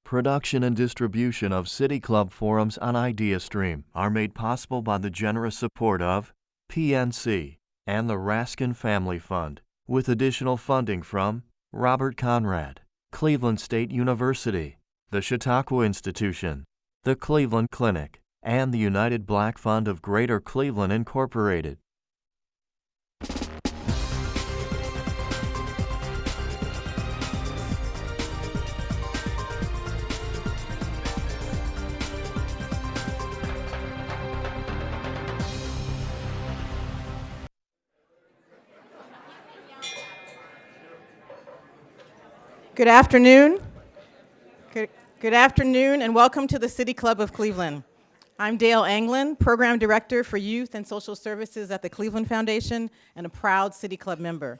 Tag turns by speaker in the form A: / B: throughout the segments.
A: Production and distribution of City Club forums on IdeaStream are made possible by the generous support of PNC and the Raskin Family Fund, with additional funding from Robert Conrad, Cleveland State University, the Chautauqua Institution, the Cleveland Clinic, and the United Black Fund of Greater Cleveland, Incorporated.
B: Good afternoon. Good afternoon, and welcome to the City Club of Cleveland. I'm Dale Anglin, Program Director for Youth and Social Services at the Cleveland Foundation and a proud City Club member.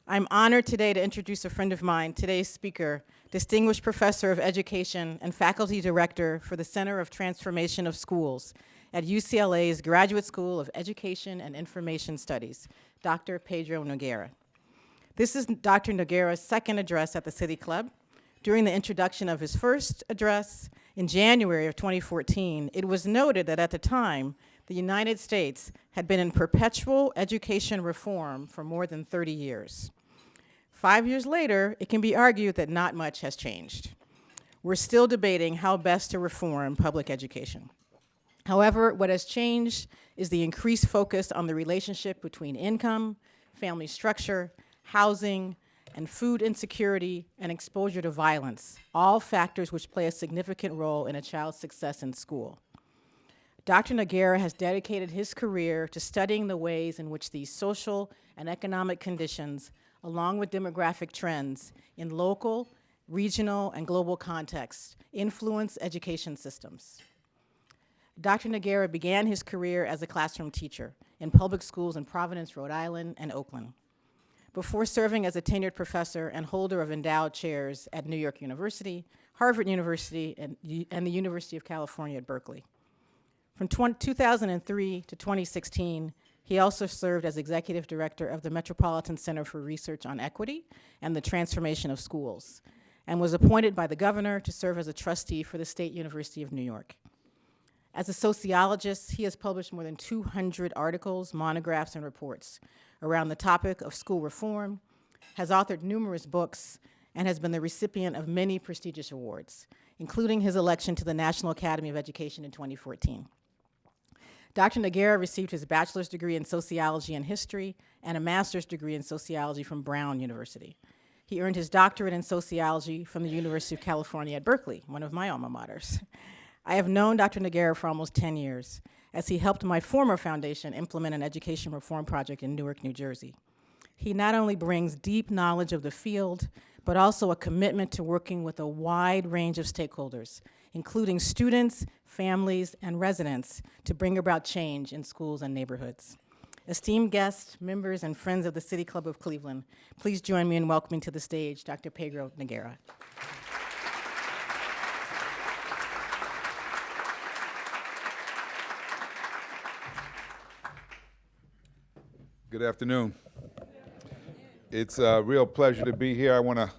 B: I'm honored today to introduce a friend of mine, today's speaker, Distinguished Professor of Education and Faculty Director for the Center of Transformation of Schools at UCLA's Graduate School of Education and Information Studies, Dr. Pedro Noguera. This is Dr. Noguera's second address at the City Club. During the introduction of his first address in January of 2014, it was noted that at the time, the United States had been in perpetual education reform for more than 30 years. 5 years later, it can be argued that not much has changed. We're still debating how best to reform public education. However, what has changed is the increased focus on the relationship between income, family structure, housing, and food insecurity and exposure to violence, all factors which play a significant role in a child's success in school. Dr. Noguera has dedicated his career to studying the ways in which these social and economic conditions, along with demographic trends in local, regional, and global contexts, influence education systems. Dr. Noguera began his career as a classroom teacher in public schools in Providence, Rhode Island, and Oakland, before serving as a tenured professor and holder of endowed chairs at New York University, Harvard University, and the University of California at Berkeley. From 2003 to 2016, he also served as executive director of the Metropolitan Center for Research on Equity and the Transformation of Schools, and was appointed by the governor to serve as a trustee for the State University of New York. As a sociologist, he has published more than 200 articles, monographs, and reports around the topic of school reform, has authored numerous books, and has been the recipient of many prestigious awards, including his election to the National Academy of Education in 2014. Dr. Noguera received his bachelor's degree in sociology and history and a master's degree in sociology from Brown University. He earned his doctorate in sociology from the University of California at Berkeley, one of my alma maters. I have known Dr. Noguera for almost 10 years, as he helped my former foundation implement an education reform project in Newark, New Jersey. He not only brings deep knowledge of the field, but also a commitment to working with a wide range of stakeholders, including students, families, and residents, to bring about change in schools and neighborhoods. Esteemed guests, members, and friends of the City Club of Cleveland, please join me in welcoming to the stage Dr. Pedro Noguera.
C: Good afternoon. It's a real pleasure to be here. I want to,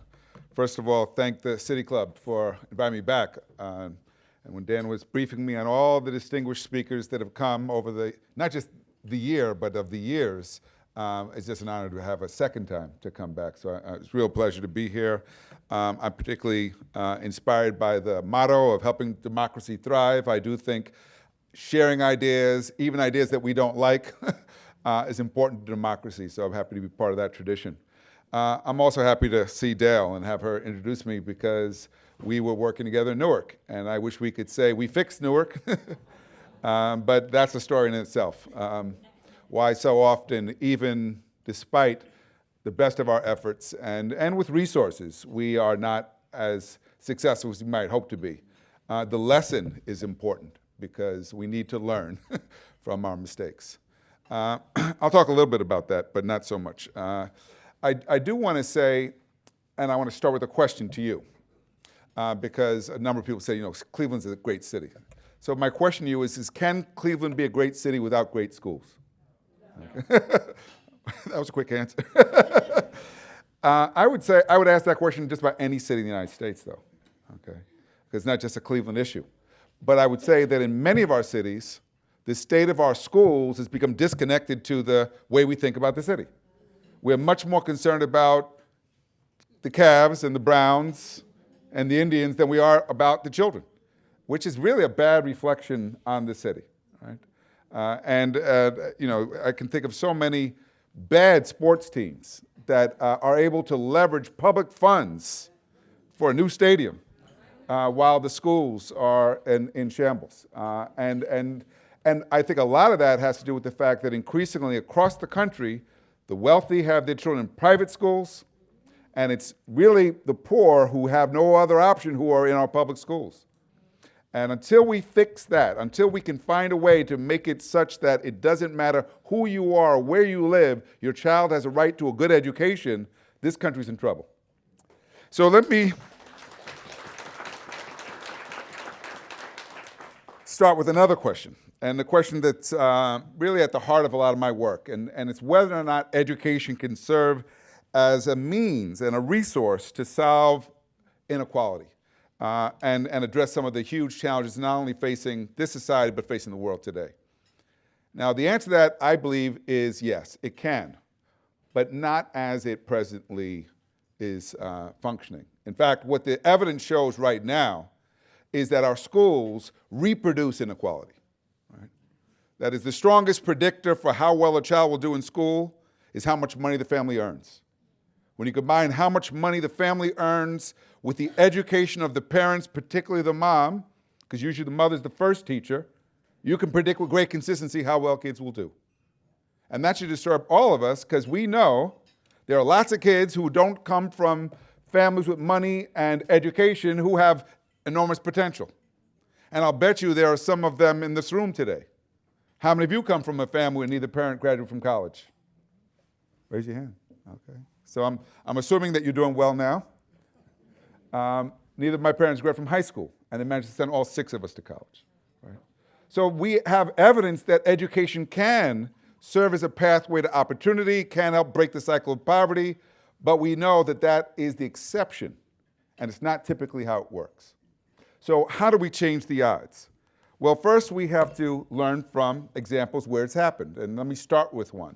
C: first of all, thank the City Club for inviting me back. And when Dan was briefing me on all the distinguished speakers that have come over the, not just the year, but of the years, it's just an honor to have a second time to come back. So it's a real pleasure to be here. I'm particularly inspired by the motto of helping democracy thrive. I do think sharing ideas, even ideas that we don't like, is important to democracy, so I'm happy to be part of that tradition. I'm also happy to see Dale and have her introduce me because we were working together in Newark, and I wish we could say we fixed Newark, but that's a story in itself. Why so often, even despite the best of our efforts and with resources, we are not as successful as we might hope to be. The lesson is important because we need to learn from our mistakes. I'll talk a little bit about that, but not so much. I do want to say, and I want to start with a question to you, because a number of people say, you know, Cleveland's a great city. So my question to you is can Cleveland be a great city without great schools? Okay. That was a quick answer. I would ask that question just about any city in the United States, though. Okay. because it's not just a Cleveland issue. But I would say that in many of our cities, the state of our schools has become disconnected to the way we think about the city. We're much more concerned about the Cavs and the Browns and the Indians than we are about the children, which is really a bad reflection on the city, right? I can think of so many bad sports teams that are able to leverage public funds for a new stadium while the schools are in shambles. And I think a lot of that has to do with the fact that increasingly across the country, the wealthy have their children in private schools, and it's really the poor who have no other option who are in our public schools. And until we fix that, until we can find a way to make it such that it doesn't matter who you are or where you live, your child has a right to a good education, this country's in trouble. So let me start with another question, and the question that's really at the heart of a lot of my work, and it's whether or not education can serve as a means and a resource to solve inequality and address some of the huge challenges not only facing this society but facing the world today. Now, the answer to that, I believe, is yes, it can, but not as it presently is functioning. In fact, what the evidence shows right now is that our schools reproduce inequality. Right? That is, the strongest predictor for how well a child will do in school is how much money the family earns. When you combine how much money the family earns with the education of the parents, particularly the mom, because usually the mother's the first teacher, you can predict with great consistency how well kids will do. And that should disturb all of us, because we know there are lots of kids who don't come from families with money and education who have enormous potential. And I'll bet you there are some of them in this room today. How many of you come from a family where neither parent graduated from college? Raise your hand. Okay. So I'm assuming that you're doing well now. Neither of my parents graduated from high school, and they managed to send all 6 of us to college. Right? So we have evidence that education can serve as a pathway to opportunity, can help break the cycle of poverty, but we know that that is the exception, and it's not typically how it works. So how do we change the odds? Well, first we have to learn from examples where it's happened, and let me start with one.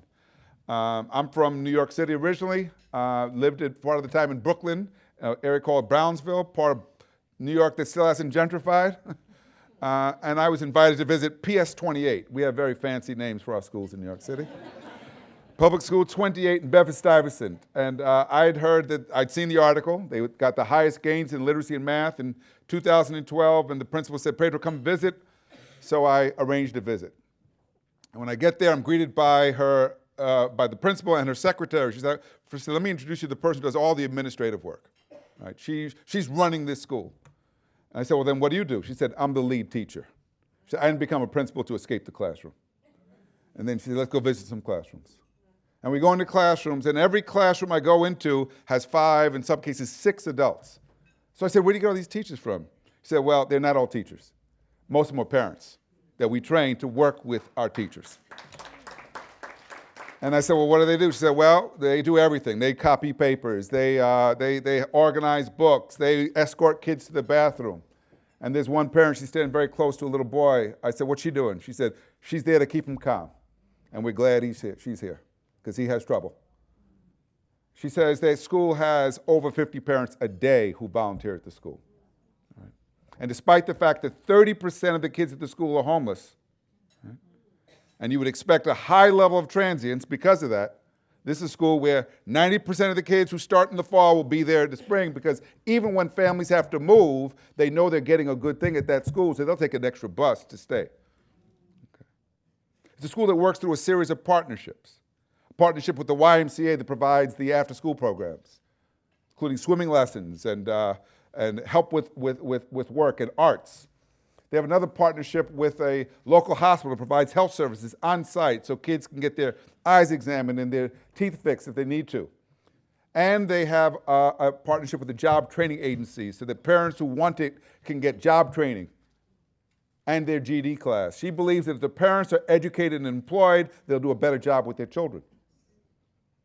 C: I'm from New York City originally, lived part of the time in Brooklyn, an area called Brownsville, part of New York that still hasn't gentrified. And I was invited to visit PS 28. We have very fancy names for our schools in New York City. Public School 28 in Bedford-Stuyvesant. And I'd heard that, I'd seen the article. They got the highest gains in literacy and math in 2012, and the principal said, Pedro, come visit. So I arranged a visit. And when I get there, I'm greeted by by the principal and her secretary. She said, let me introduce you to the person who does all the administrative work. Right? She's running this school. And I said, well, then what do you do? She said, I'm the lead teacher. She said, I didn't become a principal to escape the classroom. And then she said, let's go visit some classrooms. And we go into classrooms, and every classroom I go into has 5, in some cases 6 adults. So I said, where do you get all these teachers from? She said, well, they're not all teachers. Most of them are parents that we train to work with our teachers. And I said, well, what do they do? She said, well, they do everything. They copy papers. They organize books. They escort kids to the bathroom. And there's one parent, she's standing very close to a little boy. I said, what's she doing? She said, she's there to keep him calm. And we're glad she's here, because he has trouble. She says that school has over 50 parents a day who volunteer at the school. Right? And despite the fact that 30% of the kids at the school are homeless, right, and you would expect a high level of transience because of that, this is a school where 90% of the kids who start in the fall will be there in the spring, because even when families have to move, they know they're getting a good thing at that school, so they'll take an extra bus to stay. Okay. It's a school that works through a series of partnerships. A partnership with the YMCA that provides the after-school programs, including swimming lessons and help with work and arts. They have another partnership with a local hospital that provides health services on site so kids can get their eyes examined and their teeth fixed if they need to. And they have a partnership with the job training agency so that parents who want it can get job training and their GED class. She believes that if the parents are educated and employed, they'll do a better job with their children.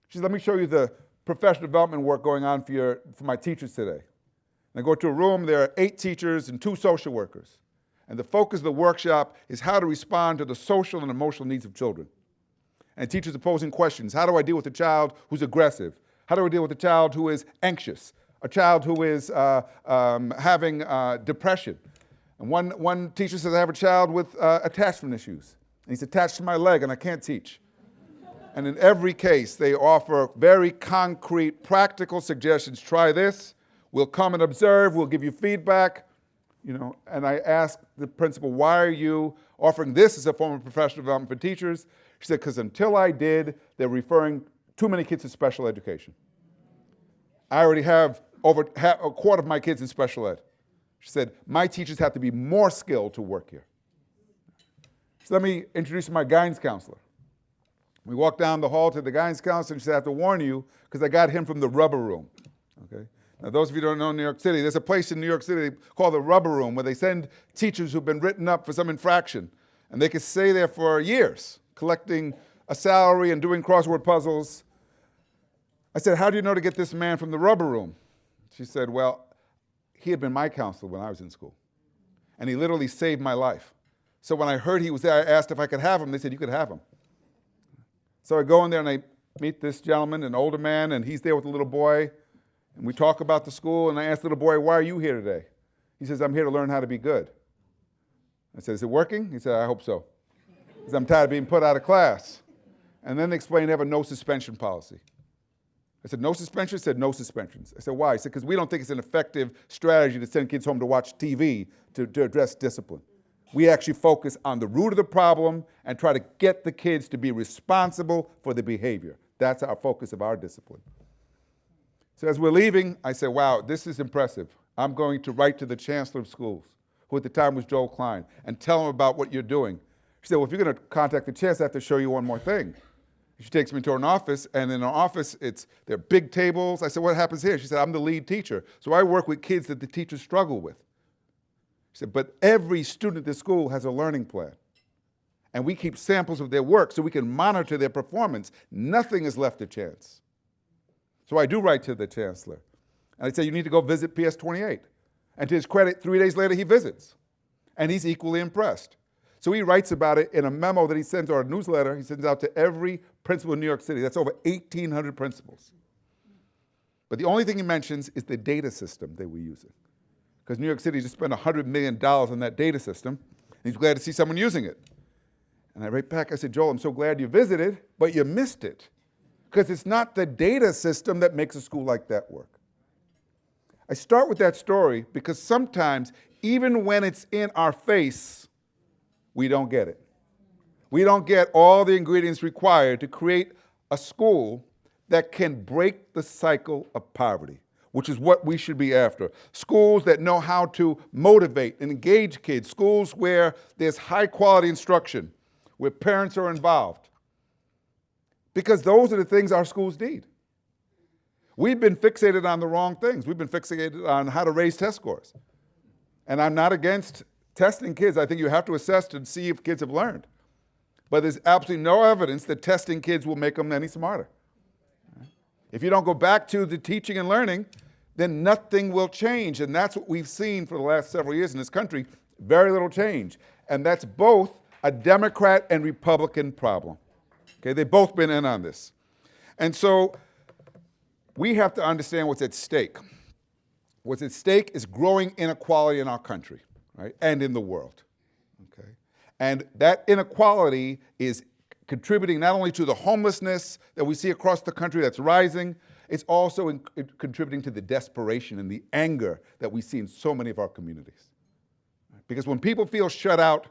C: She said, let me show you the professional development work going on for my teachers today. And I go to a room, there are 8 teachers and 2 social workers. And the focus of the workshop is how to respond to the social and emotional needs of children. And teachers are posing questions. How do I deal with a child who's aggressive? How do I deal with a child who is anxious? A child who is having depression? And one teacher says, I have a child with attachment issues. And he's attached to my leg and I can't teach. And in every case, they offer very concrete, practical suggestions. Try this. We'll come and observe. We'll give you feedback. And I asked the principal, why are you offering this as a form of professional development for teachers? She said, because until I did, they're referring too many kids to special education. I already have over a quarter of my kids in special ed. She said, my teachers have to be more skilled to work here. So let me introduce my guidance counselor. We walked down the hall to the guidance counselor, and she said, I have to warn you, because I got him from the rubber room. Okay? Now, those of you who don't know New York City, there's a place in New York City called the rubber room where they send teachers who've been written up for some infraction, and they could stay there for years, collecting a salary and doing crossword puzzles. I said, how do you know to get this man from the rubber room? She said, well, he had been my counselor when I was in school, and he literally saved my life. So when I heard he was there, I asked if I could have him. They said, you could have him. So I go in there and I meet this gentleman, an older man, and he's there with a little boy. And we talk about the school, and I asked the little boy, why are you here today? He says, I'm here to learn how to be good. I said, is it working? He said, I hope so. He said, I'm tired of being put out of class. And then they explained they have a no suspension policy. I said, no suspension? He said, no suspensions. I said, why? He said, because we don't think it's an effective strategy to send kids home to watch TV to address discipline. We actually focus on the root of the problem and try to get the kids to be responsible for the behavior. That's our focus of our discipline. So as we're leaving, I said, wow, this is impressive. I'm going to write to the chancellor of schools, who at the time was Joel Klein, and tell him about what you're doing. She said, well, if you're going to contact the chancellor, I have to show you one more thing. She takes me to an office, and in our office, there are big tables. I said, what happens here? She said, I'm the lead teacher. So I work with kids that the teachers struggle with. She said, but every student at the school has a learning plan. And we keep samples of their work so we can monitor their performance. Nothing is left to chance. So I do write to the chancellor. And I say, you need to go visit PS 28. And to his credit, 3 days later, he visits. And he's equally impressed. So he writes about it in a memo that he sends, or a newsletter he sends out to every principal in New York City. That's over 1,800 principals. But the only thing he mentions is the data system they were using. Because New York City just spent $100 million on that data system. And he's glad to see someone using it. And I write back, I said, Joel, I'm so glad you visited, but you missed it. Because it's not the data system that makes a school like that work. I start with that story because sometimes, even when it's in our face, we don't get it. We don't get all the ingredients required to create a school that can break the cycle of poverty, which is what we should be after. Schools that know how to motivate and engage kids. Schools where there's high quality instruction, where parents are involved. Because those are the things our schools need. We've been fixated on the wrong things. We've been fixated on how to raise test scores. And I'm not against testing kids. I think you have to assess to see if kids have learned. But there's absolutely no evidence that testing kids will make them any smarter. If you don't go back to the teaching and learning, then nothing will change. And that's what we've seen for the last several years in this country, very little change. And that's both a Democrat and Republican problem. Okay, they've both been in on this. And so we have to understand what's at stake. What's at stake is growing inequality in our country, right, and in the world. Okay? And that inequality is contributing not only to the homelessness that we see across the country that's rising, it's also contributing to the desperation and the anger that we see in so many of our communities. Because when people feel shut out,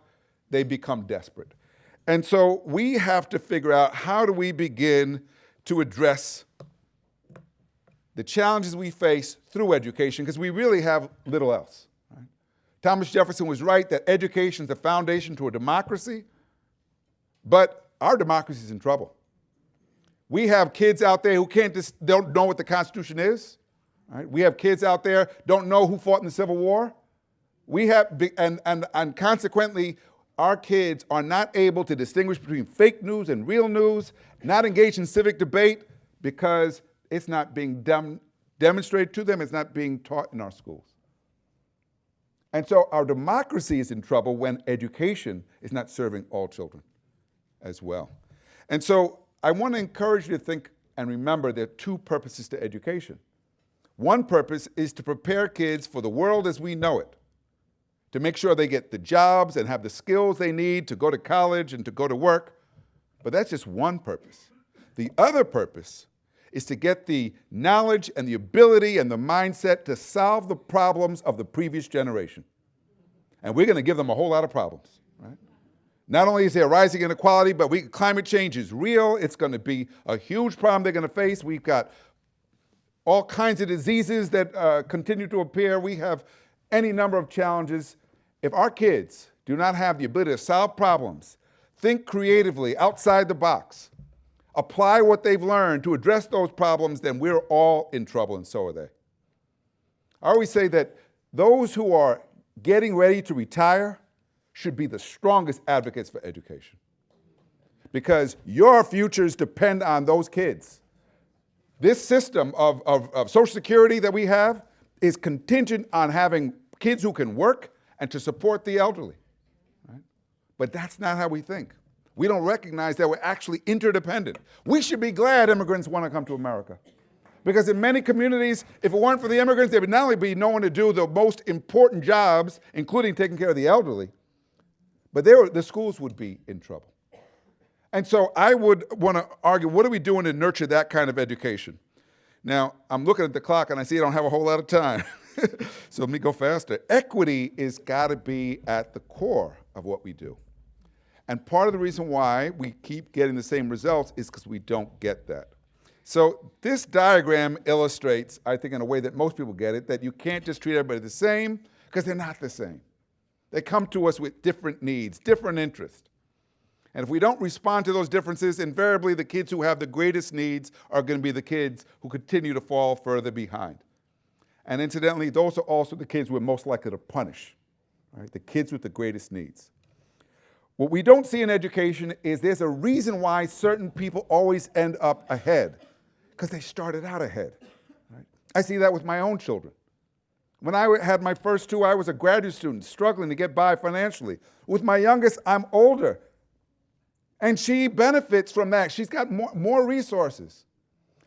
C: they become desperate. And so we have to figure out, how do we begin to address the challenges we face through education, because we really have little else. Right? Thomas Jefferson was right that education is the foundation to a democracy, but our democracy is in trouble. We have kids out there who don't know what the Constitution is. Right? We have kids out there don't know who fought in the Civil War. We have, and consequently, our kids are not able to distinguish between fake news and real news, not engage in civic debate because it's not being done demonstrated to them. It's not being taught in our schools. And so our democracy is in trouble when education is not serving all children as well. And so I want to encourage you to think and remember there are two purposes to education. One purpose is to prepare kids for the world as we know it, to make sure they get the jobs and have the skills they need to go to college and to go to work. But that's just one purpose. The other purpose is to get the knowledge and the ability and the mindset to solve the problems of the previous generation. And we're going to give them a whole lot of problems, right? Not only is there rising inequality, but climate change is real. It's going to be a huge problem they're going to face. We've got all kinds of diseases that continue to appear. We have any number of challenges. If our kids do not have the ability to solve problems, think creatively outside the box, apply what they've learned to address those problems, then we're all in trouble, and so are they. I always say that those who are getting ready to retire should be the strongest advocates for education, because your futures depend on those kids. This system of Social Security that we have is contingent on having kids who can work and to support the elderly, right? But that's not how we think. We don't recognize that we're actually interdependent. We should be glad immigrants want to come to America, because in many communities, if it weren't for the immigrants, there would not only be no one to do the most important jobs, including taking care of the elderly, but the schools would be in trouble. And so I would want to argue, what are we doing to nurture that kind of education? Now, I'm looking at the clock and I see I don't have a whole lot of time. So let me go faster. Equity is got to be at the core of what we do. And part of the reason why we keep getting the same results is because we don't get that. So this diagram illustrates, I think in a way that most people get it, that you can't just treat everybody the same, because they're not the same. They come to us with different needs, different interests. And if we don't respond to those differences, invariably the kids who have the greatest needs are going to be the kids who continue to fall further behind. And incidentally, those are also the kids we're most likely to punish, right? The kids with the greatest needs. What we don't see in education is there's a reason why certain people always end up ahead, because they started out ahead, right? I see that with my own children. When I had my first two, I was a graduate student struggling to get by financially. With my youngest, I'm older, and she benefits from that. She's got more resources.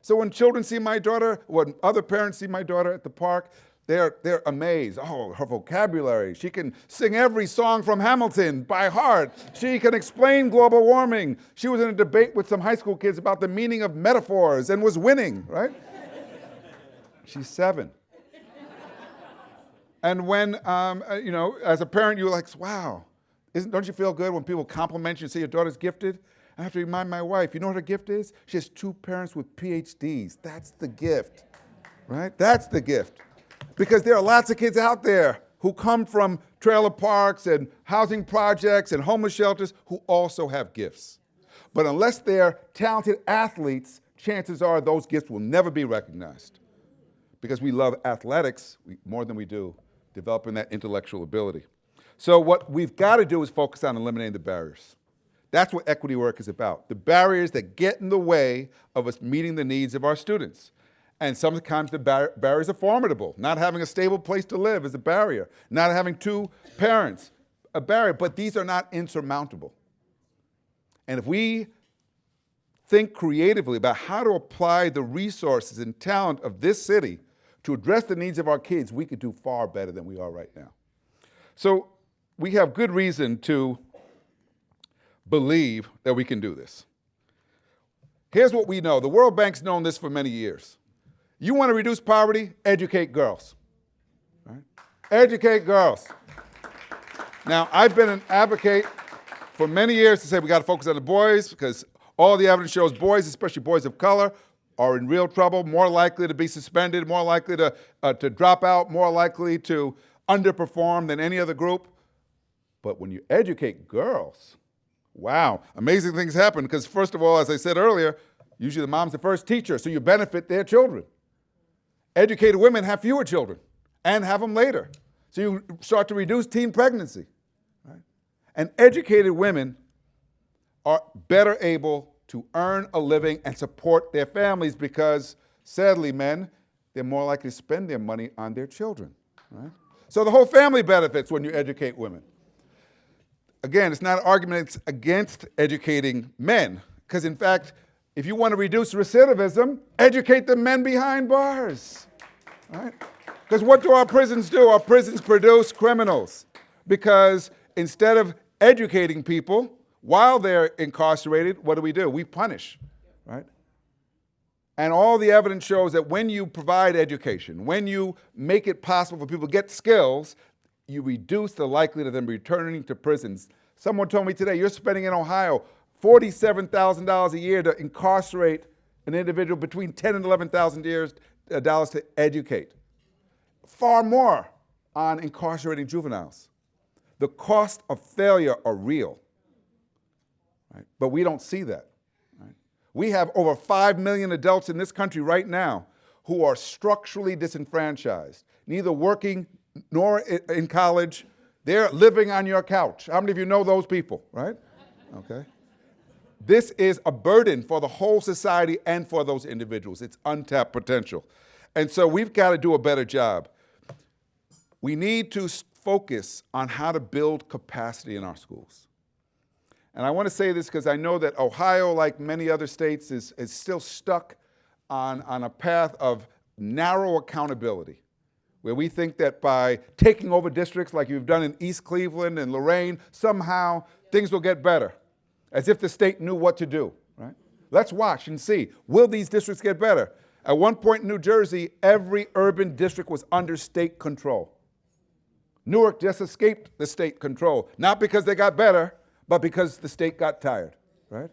C: So when children see my daughter, when other parents see my daughter at the park, they're amazed. Oh, her vocabulary. She can sing every song from Hamilton by heart. She can explain global warming. She was in a debate with some high school kids about the meaning of metaphors and was winning, right? She's 7. And when, as a parent, you're like, wow, don't you feel good when people compliment you and say your daughter's gifted? I have to remind my wife, you know what her gift is? She has 2 parents with Ph.D s. That's the gift, right? That's the gift. Because there are lots of kids out there who come from trailer parks and housing projects and homeless shelters who also have gifts. But unless they're talented athletes, chances are those gifts will never be recognized. Because we love athletics more than we do developing that intellectual ability. So what we've got to do is focus on eliminating the barriers. That's what equity work is about, the barriers that get in the way of us meeting the needs of our students. And sometimes the barriers are formidable. Not having a stable place to live is a barrier. Not having 2 parents, a barrier. But these are not insurmountable. And if we think creatively about how to apply the resources and talent of this city to address the needs of our kids, we could do far better than we are right now. So we have good reason to believe that we can do this. Here's what we know. The World Bank's known this for many years. You want to reduce poverty? Educate girls. Right? Educate girls. Now, I've been an advocate for many years to say we got to focus on the boys, because all the evidence shows boys, especially boys of color, are in real trouble, more likely to be suspended, more likely to drop out, more likely to underperform than any other group. But when you educate girls, wow, amazing things happen, because first of all, as I said earlier, usually the mom's the first teacher, so you benefit their children. Educated women have fewer children and have them later. So you start to reduce teen pregnancy. Right? And educated women are better able to earn a living and support their families, because sadly, men, they're more likely to spend their money on their children, right? So the whole family benefits when you educate women. Again, it's not an argument against educating men, because in fact, if you want to reduce recidivism, educate the men behind bars, right? Because what do our prisons do? Our prisons produce criminals, because instead of educating people while they're incarcerated, what do? We punish, right? And all the evidence shows that when you provide education, when you make it possible for people to get skills, you reduce the likelihood of them returning to prisons. Someone told me today, you're spending in Ohio $47,000 a year to incarcerate an individual, between $10,000 and $11,000 to educate. Far more on incarcerating juveniles. The cost of failure are real, right? But we don't see that. Right? We have over 5 million adults in this country right now who are structurally disenfranchised, neither working nor in college. They're living on your couch. How many of you know those people, right? Okay. This is a burden for the whole society and for those individuals. It's untapped potential. And so we've got to do a better job. We need to focus on how to build capacity in our schools. And I want to say this because I know that Ohio, like many other states, is still stuck on a path of narrow accountability, where we think that by taking over districts like you've done in East Cleveland and Lorraine, somehow things will get better, as if the state knew what to do, right? Let's watch and see, will these districts get better? At one point in New Jersey, every urban district was under state control. Newark just escaped the state control, not because they got better, but because the state got tired, right?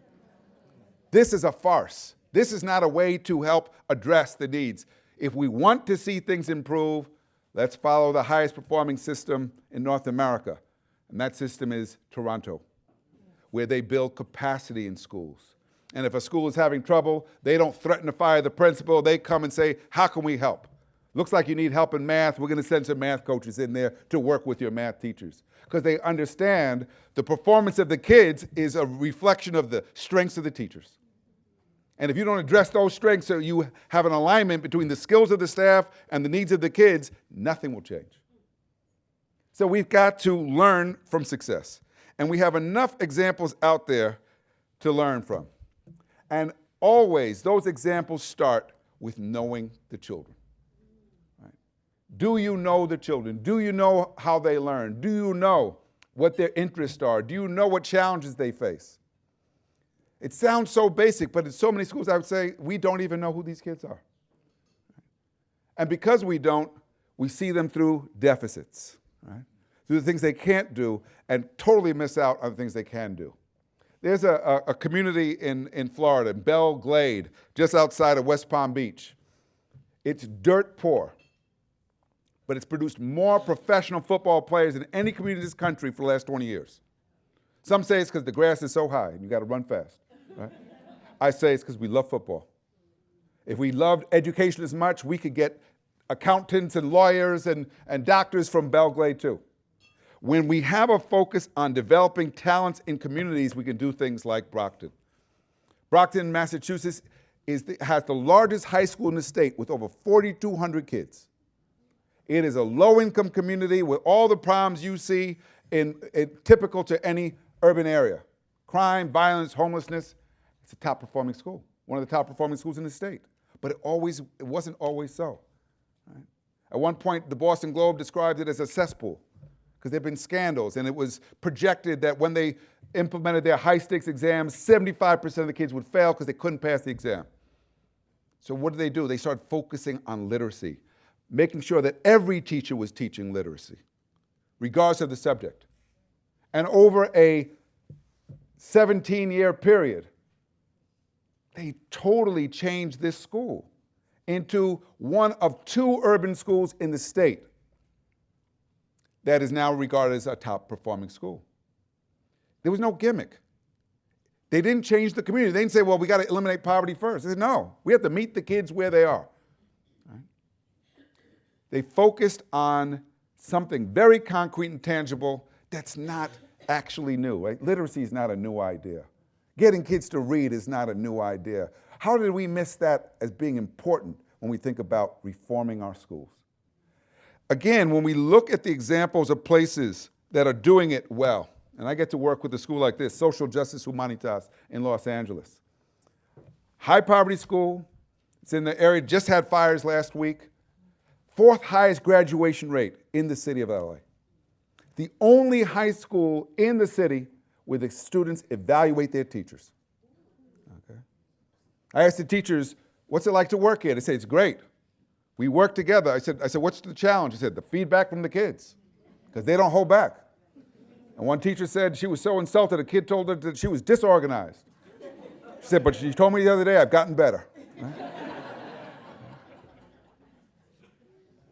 C: This is a farce. This is not a way to help address the needs. If we want to see things improve, let's follow the highest performing system in North America, and that system is Toronto, where they build capacity in schools. And if a school is having trouble, they don't threaten to fire the principal. They come and say, how can we help? Looks like you need help in math. We're going to send some math coaches in there to work with your math teachers. Because they understand the performance of the kids is a reflection of the strengths of the teachers. And if you don't address those strengths so you have an alignment between the skills of the staff and the needs of the kids, nothing will change. So we've got to learn from success. And we have enough examples out there to learn from. And always, those examples start with knowing the children. Right? Do you know the children? Do you know how they learn? Do you know what their interests are? Do you know what challenges they face? It sounds so basic, but in so many schools, I would say, we don't even know who these kids are. And because we don't, we see them through deficits, right? Through the things they can't do, and totally miss out on the things they can do. There's a community in Florida, Belle Glade, just outside of West Palm Beach. It's dirt poor, but it's produced more professional football players than any community in this country for the last 20 years. Some say it's because the grass is so high and you got to run fast, right? I say it's because we love football. If we loved education as much, we could get accountants and lawyers and doctors from Belle Glade too. When we have a focus on developing talents in communities, we can do things like Brockton. Brockton, Massachusetts has the largest high school in the state with over 4,200 kids. It is a low-income community with all the problems you see typical to any urban area. Crime, violence, homelessness. It's a top-performing school, one of the top-performing schools in the state. But it wasn't always so. Right? At one point, the Boston Globe described it as a cesspool, because there have been scandals, and it was projected that when they implemented their high-stakes exams, 75% of the kids would fail because they couldn't pass the exam. So what did? They started focusing on literacy, making sure that every teacher was teaching literacy, regardless of the subject. And over a 17-year period, they totally changed this school into one of 2 urban schools in the state that is now regarded as a top-performing school. There was no gimmick. They didn't change the community. They didn't say, well, we got to eliminate poverty first. They said, no, we have to meet the kids where they are. Right? They focused on something very concrete and tangible that's not actually new. Right? Literacy is not a new idea. Getting kids to read is not a new idea. How did we miss that as being important when we think about reforming our schools. Again, when we look at the examples of places that are doing it well, and I get to work with a school like this, Social Justice Humanitas in Los Angeles. High poverty school, it's in the area, just had fires last week. 4th highest graduation rate in the city of LA. The only high school in the city where the students evaluate their teachers. Okay. I asked the teachers, what's it like to work here? They say, it's great. We work together. I said, what's the challenge? He said, the feedback from the kids, because they don't hold back. And one teacher said she was so insulted, a kid told her that she was disorganized. She said, but she told me the other day, I've gotten better. Right?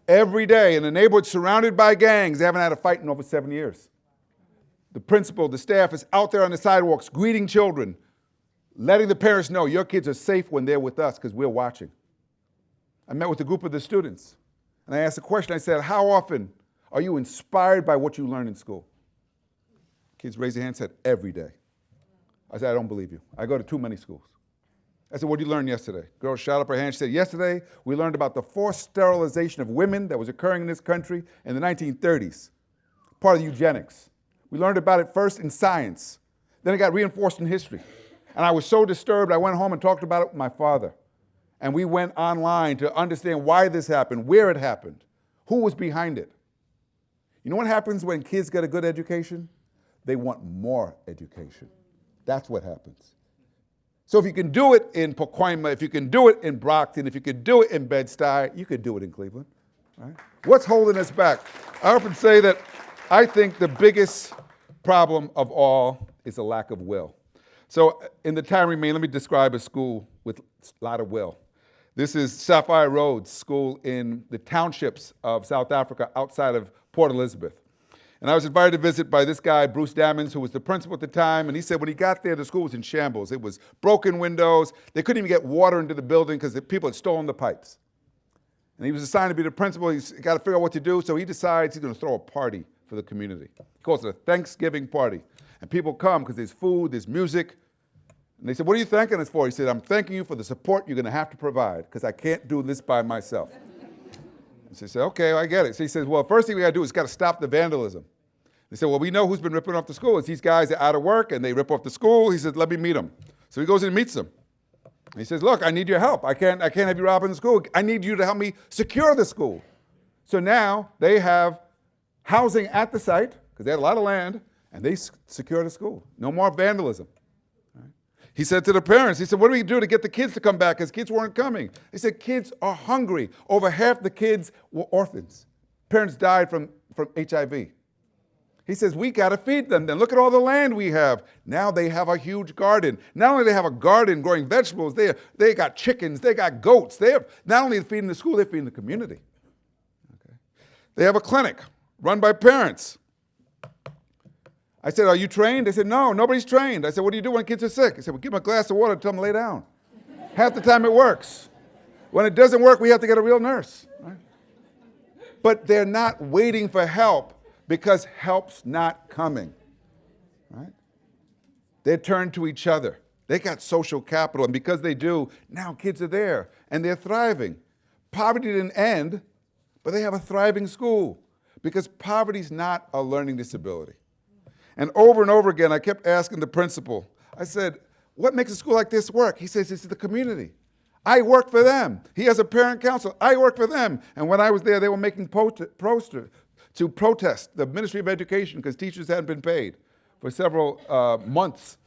C: Every day in a neighborhood surrounded by gangs, they haven't had a fight in over 7 years. The principal, the staff is out there on the sidewalks greeting children, letting the parents know your kids are safe when they're with us because we're watching. I met with a group of the students and I asked a question. I said, how often are you inspired by what you learn in school? Kids raised their hand and said, every day. I said, I don't believe you. I go to too many schools. I said, what did you learn yesterday? Girl shot up her hand. She said, yesterday we learned about the forced sterilization of women that was occurring in this country in the 1930s, part of eugenics. We learned about it first in science. Then it got reinforced in history. And I was so disturbed, I went home and talked about it with my father. And we went online to understand why this happened, where it happened, who was behind it. You know what happens when kids get a good education? They want more education. That's what happens. So if you can do it in Pacoima, if you can do it in Brockton, if you can do it in Bed-Stuy, you could do it in Cleveland. Right? What's holding us back? I often say that I think the biggest problem of all is a lack of will. So in the time remaining, let me describe a school with a lot of will. This is Sapphire Road School in the townships of South Africa outside of Port Elizabeth. And I was invited to visit by this guy, Bruce Dammons, who was the principal at the time, and he said when he got there, the school was in shambles. It was broken windows. They couldn't even get water into the building because the people had stolen the pipes. And he was assigned to be the principal. He's got to figure out what to do, so he decides he's going to throw a party for the community. He calls it a Thanksgiving party. And people come because there's food, there's music. And they said, what are you thanking us for? He said, I'm thanking you for the support you're going to have to provide because I can't do this by myself. So he said, okay, I get it. So he says, well, first thing we got to do is got to stop the vandalism. They said, well, we know who's been ripping off the school. It's these guys that are out of work and they rip off the school. He said, let me meet them. So he goes in and meets them. And he says, look, I need your help. I can't have you robbing the school. I need you to help me secure the school. So now they have housing at the site because they had a lot of land and they secure the school. No more vandalism. He said to the parents, he said, what do we do to get the kids to come back? Because kids weren't coming. He said, kids are hungry. Over half the kids were orphans. Parents died from HIV. He says, we got to feed them. Then look at all the land we have. Now they have a huge garden. Not only do they have a garden growing vegetables, they got chickens, they got goats. They have not only feeding the school, they're feeding the community. Okay. They have a clinic run by parents. I said, are you trained? They said, no, nobody's trained. I said, what do you do when kids are sick? He said, well, give them a glass of water and tell them to lay down. Half the time it works. When it doesn't work, we have to get a real nurse. Right? But they're not waiting for help because help's not coming. Right? They turn to each other. They got social capital, and because they do, now kids are there, and they're thriving. Poverty didn't end, but they have a thriving school because poverty's not a learning disability. And over again, I kept asking the principal, I said, what makes a school like this work? He says, it's the community. I work for them. He has a parent council. I work for them. And when I was there, they were making posters to protest the Ministry of Education because teachers hadn't been paid for several months.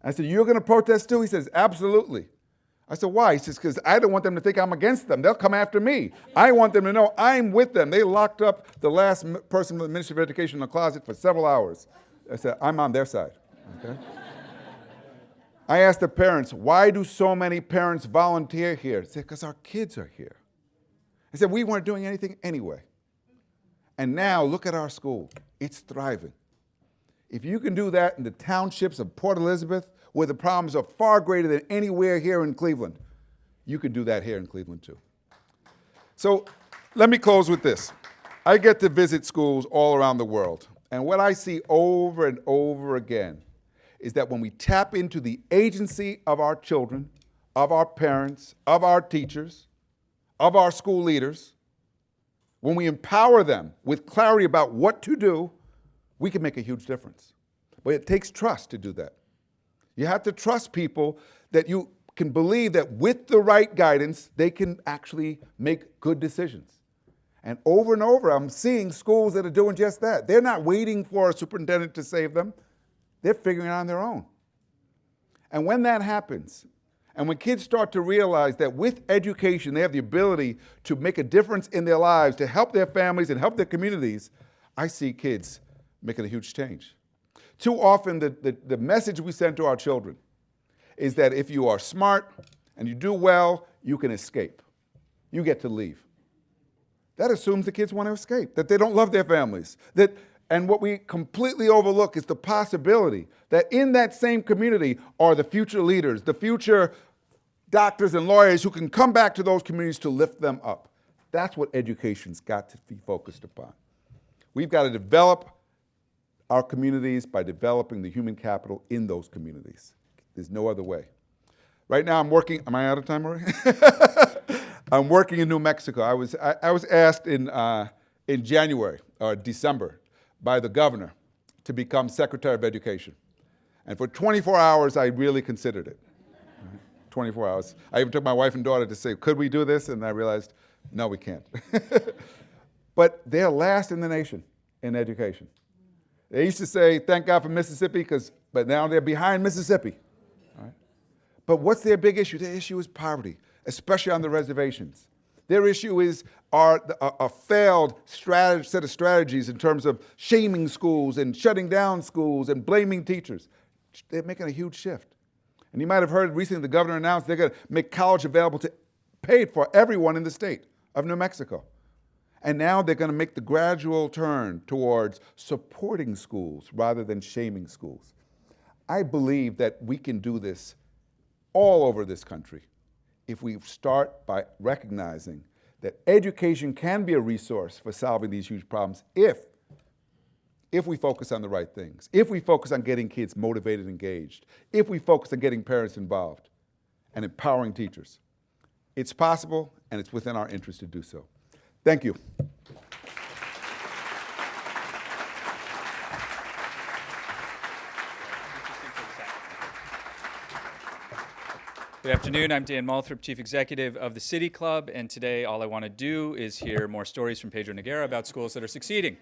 C: I said, you're going to protest too? He says, absolutely. I said, why? He says, because I don't want them to think I'm against them. They'll come after me. I want them to know I'm with them. They locked up the last person from the Ministry of Education in the closet for several hours. I said, I'm on their side. Okay? I asked the parents, why do so many parents volunteer here? They said, because our kids are here. I said, we weren't doing anything anyway. And now look at our school. It's thriving. If you can do that in the townships of Port Elizabeth, where the problems are far greater than anywhere here in Cleveland, you can do that here in Cleveland too. So let me close with this. I get to visit schools all around the world. And what I see over and over again is that when we tap into the agency of our children, of our parents, of our teachers, of our school leaders, when we empower them with clarity about what to do, we can make a huge difference. But it takes trust to do that. You have to trust people that you can believe that with the right guidance, they can actually make good decisions. And over, I'm seeing schools that are doing just that. They're not waiting for a superintendent to save them. They're figuring it out on their own. And when that happens, and when kids start to realize that with education, they have the ability to make a difference in their lives, to help their families and help their communities, I see kids making a huge change. Too often, the message we send to our children is that if you are smart and you do well, you can escape. You get to leave. That assumes the kids want to escape, that they don't love their families. And what we completely overlook is the possibility that in that same community are the future leaders, the future doctors and lawyers who can come back to those communities to lift them up. That's what education's got to be focused upon. We've got to develop our communities by developing the human capital in those communities. There's no other way. Right now I'm working, am I out of time already? I'm working in New Mexico. I was asked in January or December by the governor to become Secretary of Education. And for 24 hours, I really considered it. 24 hours. I even took my wife and daughter to say, could we do this? And I realized, no, we can't. But they're last in the nation in education. They used to say, thank God for Mississippi, but now they're behind Mississippi. All right? But what's their big issue? Their issue is poverty, especially on the reservations. Their issue is a failed set of strategies in terms of shaming schools and shutting down schools and blaming teachers. They're making a huge shift. And you might have heard recently the governor announced they're going to make college available to paid for everyone in the state of New Mexico. And now they're going to make the gradual turn towards supporting schools rather than shaming schools. I believe that we can do this all over this country if we start by recognizing that education can be a resource for solving these huge problems if we focus on the right things, if we focus on getting kids motivated and engaged, if we focus on getting parents involved and empowering teachers. It's possible, and it's within our interest to do so. Thank you.
D: Good afternoon. I'm Dan Moulthrop, Chief Executive of the City Club, and today all I want to do is hear more stories from Pedro Noguera about schools that are succeeding.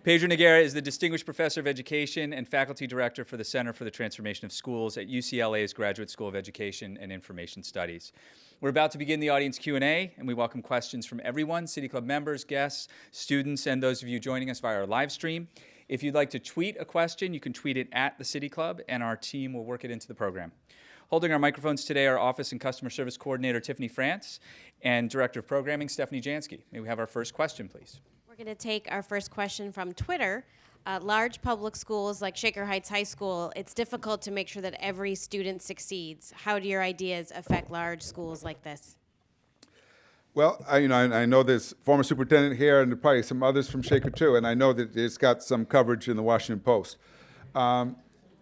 D: Pedro Noguera is the Distinguished Professor of Education and Faculty Director for the Center for the Transformation of Schools at UCLA's Graduate School of Education and Information Studies. We're about to begin the audience Q&A, and we welcome questions from everyone, City Club members, guests, students, and those of you joining us via our live stream. If you'd like to tweet a question, you can tweet it at the City Club, and our team will work it into the program. Holding our microphones today are Office and Customer Service Coordinator Tiffany France and Director of Programming Stephanie Jansky. May we have our first question, please?
E: We're going to take our first question from Twitter. Large public schools like Shaker Heights High School, it's difficult to make sure that every student succeeds. How do your ideas affect large schools like this?
C: Well, I know there's former superintendent here and probably some others from Shaker too, and I know that it's got some coverage in the Washington Post. I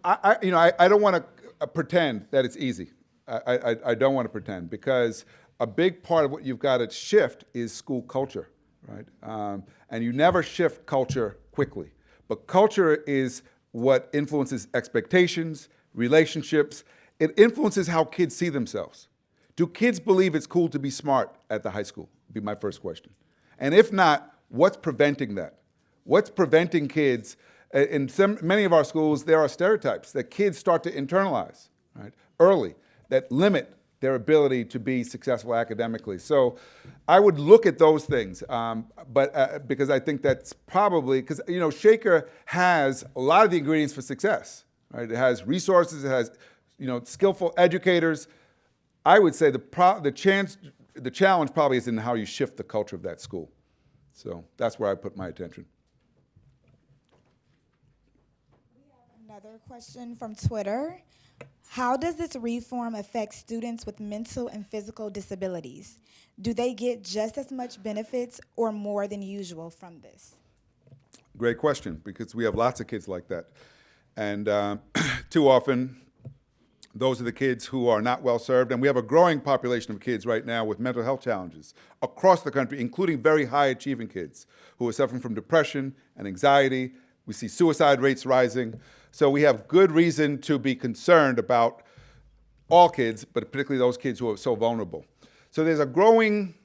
C: don't want to pretend that it's easy. I don't want to pretend, because a big part of what you've got to shift is school culture, right? And you never shift culture quickly. But culture is what influences expectations, relationships. It influences how kids see themselves. Do kids believe it's cool to be smart at the high school? Would be my first question. And if not, what's preventing that? What's preventing kids? In many of our schools, there are stereotypes that kids start to internalize, right, early, that limit their ability to be successful academically. So I would look at those things, because I think that's probably, because Shaker has a lot of the ingredients for success, right? It has resources, it has skillful educators. I would say the challenge probably is in how you shift the culture of that school. So that's where I put my attention.
F: Another question from Twitter. How does this reform affect students with mental and physical disabilities? Do they get just as much benefits or more than usual from this?
C: Great question, because we have lots of kids like that. And too often, those are the kids who are not well served. And we have a growing population of kids right now with mental health challenges across the country, including very high achieving kids who are suffering from depression and anxiety. We see suicide rates rising. So we have good reason to be concerned about all kids, but particularly those kids who are so vulnerable. So there's a growing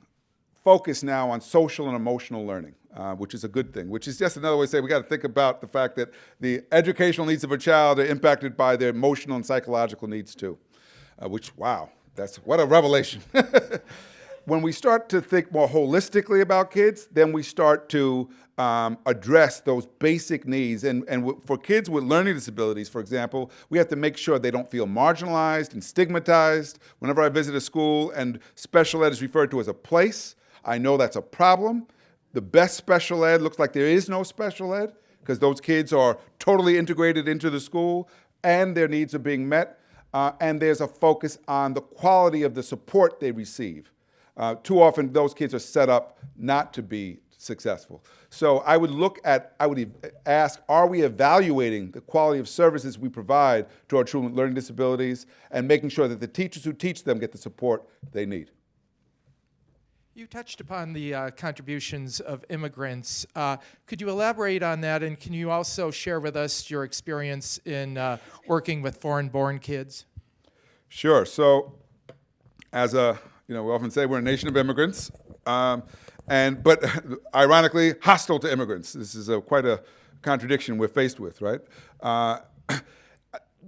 C: focus now on social and emotional learning, which is a good thing, which is just another way to say we got to think about the fact that the educational needs of a child are impacted by their emotional and psychological needs too, wow, what a revelation. When we start to think more holistically about kids, then we start to address those basic needs. And for kids with learning disabilities, for example, we have to make sure they don't feel marginalized and stigmatized. Whenever I visit a school and special ed is referred to as a place, I know that's a problem. The best special ed looks like there is no special ed because those kids are totally integrated into the school and their needs are being met. And there's a focus on the quality of the support they receive. Too often, those kids are set up not to be successful. So I would ask, are we evaluating the quality of services we provide to our children with learning disabilities and making sure that the teachers who teach them get the support they need?
G: You touched upon the contributions of immigrants. Could you elaborate on that, and can you also share with us your experience in working with foreign-born kids?
C: Sure. So, we often say we're a nation of immigrants, but ironically hostile to immigrants. This is quite a contradiction we're faced with, right?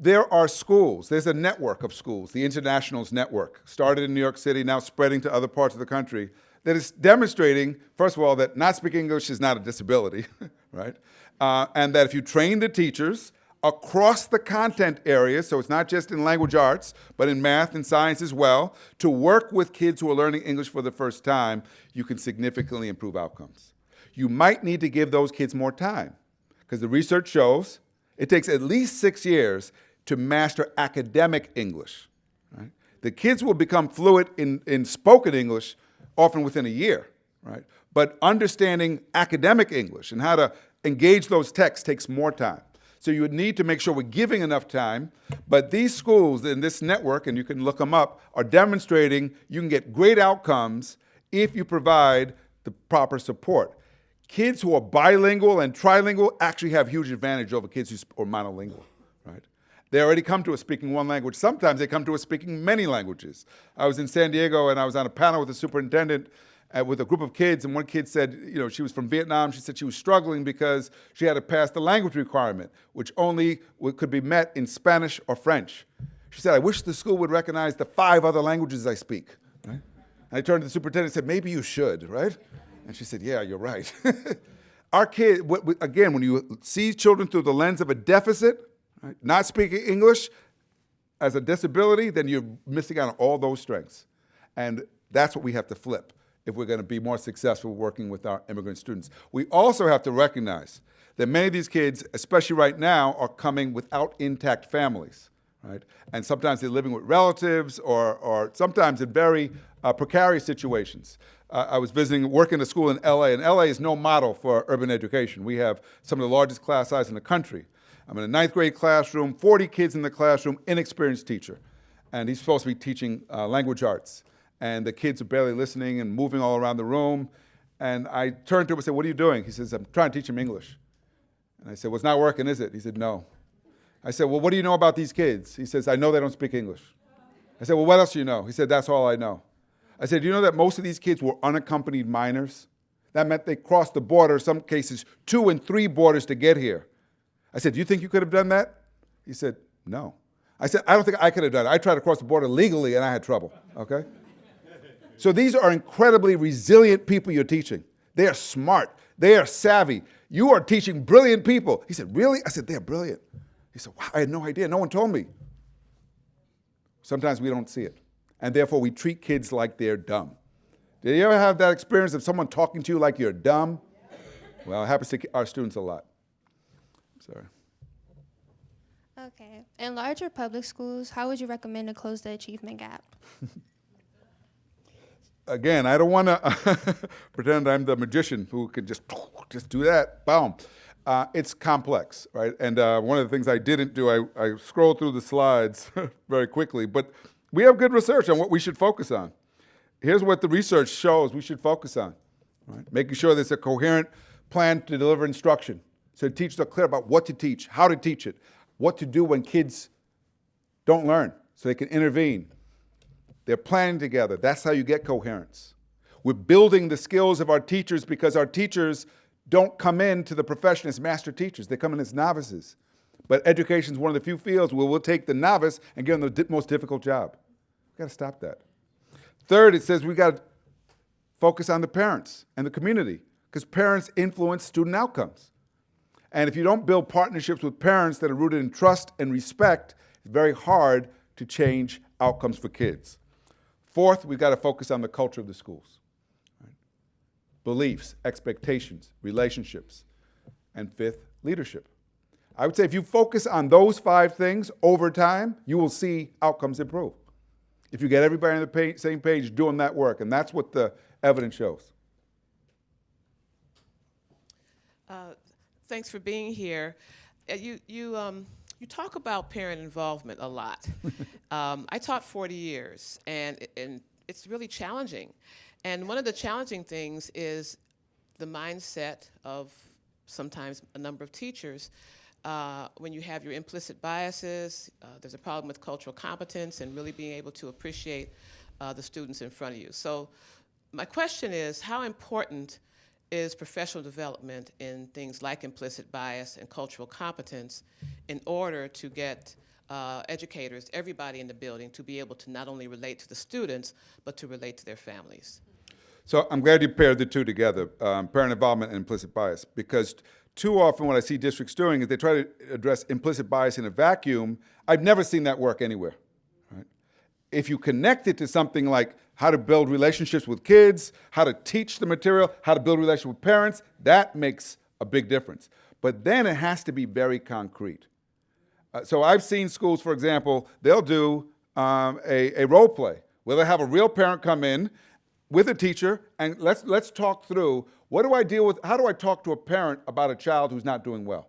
C: There are schools. There's a network of schools, the Internationals Network, started in New York City, now spreading to other parts of the country, that is demonstrating, first of all, that not speaking English is not a disability, right? And that if you train the teachers across the content areas, so it's not just in language arts, but in math and science as well, to work with kids who are learning English for the first time, you can significantly improve outcomes. You might need to give those kids more time, because the research shows it takes at least 6 years to master academic English. Right? The kids will become fluent in spoken English often within a year, right? But understanding academic English and how to engage those texts takes more time. So you would need to make sure we're giving enough time. But these schools in this network, and you can look them up, are demonstrating you can get great outcomes if you provide the proper support. Kids who are bilingual and trilingual actually have huge advantage over kids who are monolingual, right? They already come to us speaking one language. Sometimes they come to us speaking many languages. I was in San Diego and I was on a panel with the superintendent with a group of kids, and one kid said, she was from Vietnam. She said she was struggling because she had to pass the language requirement, which only could be met in Spanish or French. She said, I wish the school would recognize the 5 other languages I speak. Right? And I turned to the superintendent and said, maybe you should, right? And she said, yeah, you're right. Our kids, again, when you see children through the lens of a deficit, right, not speaking English as a disability, then you're missing out on all those strengths. And that's what we have to flip if we're going to be more successful working with our immigrant students. We also have to recognize that many of these kids, especially right now, are coming without intact families, right? And sometimes they're living with relatives or sometimes in very precarious situations. I was working at a school in LA, and LA is no model for urban education. We have some of the largest class size in the country. I'm in a 9th grade classroom, 40 kids in the classroom, inexperienced teacher. And he's supposed to be teaching language arts. And the kids are barely listening and moving all around the room. And I turned to him and said, what are you doing? He says, I'm trying to teach him English. And I said, well, it's not working, is it? He said, no. I said, well, what do you know about these kids? He says, I know they don't speak English. I said, well, what else do you know? He said, that's all I know. I said, do you know that most of these kids were unaccompanied minors? That meant they crossed the border, in some cases 2 and 3 borders to get here. I said, do you think you could have done that? He said, no. I said, I don't think I could have done it. I tried to cross the border legally and I had trouble, okay? So these are incredibly resilient people you're teaching. They are smart. They are savvy. You are teaching brilliant people. He said, really? I said, they're brilliant. He said, wow, I had no idea. No one told me. Sometimes we don't see it. And therefore, we treat kids like they're dumb. Did you ever have that experience of someone talking to you like you're dumb? Well, it happens to our students a lot. Sorry.
H: Okay. In larger public schools, how would you recommend to close the achievement gap?
C: Again, I don't want to pretend I'm the magician who can just do that, boom. it's complex, right? And one of the things I didn't do, I scrolled through the slides very quickly, but we have good research on what we should focus on. Here's what the research shows we should focus on, right? Making sure there's a coherent plan to deliver instruction. So teachers are clear about what to teach, how to teach it, what to do when kids don't learn, so they can intervene. They're planning together. That's how you get coherence. We're building the skills of our teachers because our teachers don't come into the profession as master teachers. They come in as novices. But education is one of the few fields where we'll take the novice and give them the most difficult job. We've got to stop that. Third, it says we've got to focus on the parents and the community because parents influence student outcomes. And if you don't build partnerships with parents that are rooted in trust and respect, it's very hard to change outcomes for kids. Fourth, we've got to focus on the culture of the schools. Right? Beliefs, expectations, relationships. And fifth, leadership. I would say if you focus on those 5 things over time, you will see outcomes improve. If you get everybody on the same page doing that work, and that's what the evidence shows.
I: Thanks for being here. You talk about parent involvement a lot. I taught 40 years, and it's really challenging. And one of the challenging things is the mindset of sometimes a number of teachers. When you have your implicit biases, there's a problem with cultural competence and really being able to appreciate the students in front of you. So my question is, how important is professional development in things like implicit bias and cultural competence in order to get educators, everybody in the building, to be able to not only relate to the students, but to relate to their families?
C: So I'm glad you paired the two together, parent involvement and implicit bias, because too often what I see districts doing is they try to address implicit bias in a vacuum. I've never seen that work anywhere. Right? If you connect it to something like how to build relationships with kids, how to teach the material, how to build relationships with parents, that makes a big difference. But then it has to be very concrete. So I've seen schools, for example, they'll do a role play where they'll have a real parent come in with a teacher, and let's talk through, what do I deal with, how do I talk to a parent about a child who's not doing well?